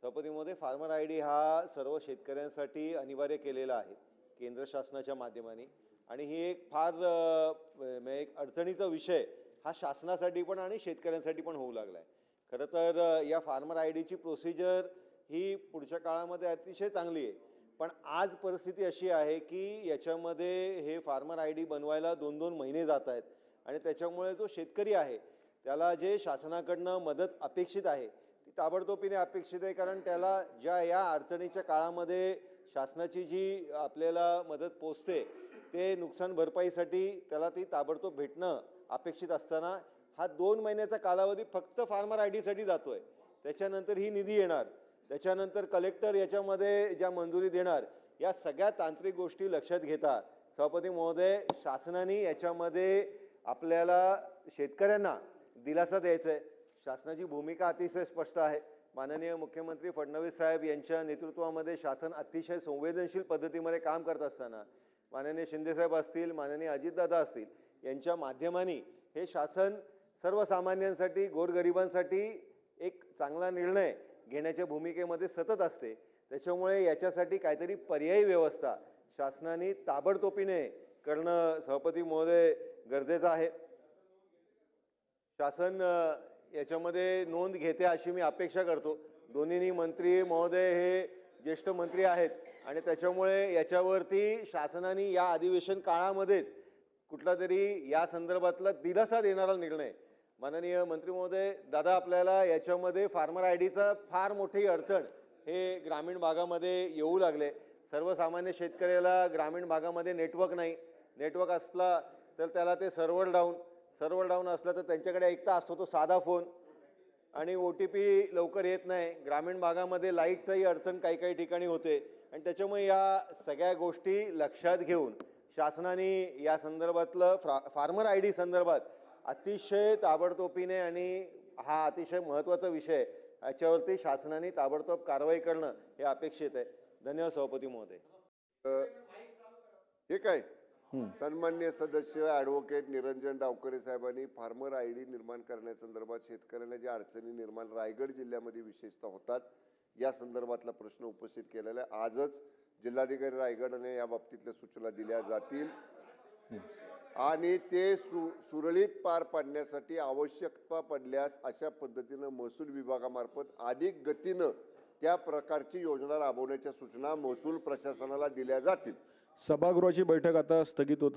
सभापती महोदय, farmer ID हा सर्व शेतकऱ्यांसाठी अनिवार्य केलेला आहे केंद्र शासनाच्या माध्यमाने, आणि ही एक फार म्हणजे एक अडचणीचा विषय हा शासनासाठी पण आणि शेतकऱ्यांसाठी पण होऊ लागला आहे. खरं तर या फार्मर आयडीची प्रोसिजर ही पुढच्या काळामध्ये अतिशय चांगली आहे, पण आज परिस्थिती अशी आहे की याच्यामध्ये हे फार्मर आयडी बनवायला 2-2 महिने जात आहेत, आणि त्याच्यामुळे जो शेतकरी आहे त्याला जे शासनाकडनं मदत अपेक्षित आहे ती ताबडतोबीने अपेक्षित आहे, कारण त्याला या अडचणीच्या काळामध्ये शासनाची जी आपल्याला मदत पोचते ते नुकसान भरपाईसाठी त्याला ती ताबडतोब भेटणं अपेक्षित असताना हा 2 महिन्याचा कालावधी फक्त फार्मर आयडीसाठी जातोय. त्याच्यानंतर ही निधी येणार, त्याच्यानंतर कलेक्टर याच्यामध्ये ज्या मंजुरी देणार, या सगळ्या तांत्रिक गोष्टी लक्षात घेता सभापती महोदय, शासनाने याच्यामध्ये आपल्याला शेतकऱ्यांना दिलासा द्यायचा आहे. शासनाची भूमिका अतिशय स्पष्ट आहे. माननीय मुख्यमंत्री फडणवीस साहेब यांच्या नेतृत्वामध्ये शासन अतिशय संवेदनशील पद्धतीमध्ये काम करत असताना माननीय शिंदेसाहेब असतील, माननीय अजितदादा असतील, यांच्या माध्यमाने हे शासन सर्वसामान्यांसाठी, गोरगरिबांसाठी एक चांगला निर्णय घेण्याच्या भूमिकेमध्ये सतत असते. त्याच्यामुळे याच्यासाठी काहीतरी पर्यायी व्यवस्था शासनाने ताबडतोबीने करणं सभापती महोदय गरजेचं आहे. शासन याच्यामध्ये नोंद घेते अशी मी अपेक्षा करतो. दोन्ही मंत्री महोदय हे ज्येष्ठ मंत्री आहेत, आणि त्याच्यामुळे याच्यावरती शासनाने या अधिवेशन काळामध्येच कुठला तरी या संदर्भातला दिलासा देणारा निर्णय. माननीय मंत्री महोदय, दादा, आपल्याला याच्यामध्ये फार्मर आयडीचा फार मोठी अडचण हे ग्रामीण भागामध्ये येऊ लागले. सर्वसामान्य शेतकऱ्याला ग्रामीण भागामध्ये नेटवर्क नाही, नेटवर्क असला तर त्याला ते सर्व्हर डाऊन असलं तर त्यांच्याकडे ऐकता असतो तो साधा फोन, आणि OTP लवकर येत नाही. ग्रामीण भागामध्ये लाईटचाही अडचण काही ठिकाणी होते, आणि त्याच्यामुळे या सगळ्या गोष्टी लक्षात घेऊन शासनाने या संदर्भातलं फार्मर आयडी संदर्भात अतिशय ताबडतोबीने, आणि हा अतिशय महत्त्वाचा विषय, याच्यावरती शासनाने ताबडतोब कारवाई करणं हे अपेक्षित आहे. धन्यवाद सभापती महोदय. हे काय सन्मान्य सदस्य ॲडव्होकेट निरंजन डावकरे साहेबांनी फार्मर आयडी निर्माण करण्यासंदर्भात शेतकऱ्यांना ज्या अडचणी निर्माण रायगड जिल्ह्यामध्ये विशेषतः होतात या संदर्भातला प्रश्न उपस्थित केलेला आहे. आजच जिल्हाधिकारी रायगडने या बाबतीतल्या सूचना दिल्या जातील, आणि ते सुरळीत पार पाडण्यासाठी आवश्यकता पडल्यास अशा पद्धतीनं महसूल विभागामार्फत अधिक गतीनं त्या प्रकारची योजना राबवण्याच्या सूचना महसूल प्रशासनाला दिल्या जातील. सभागृहाची बैठक आता स्थगित होत आहे.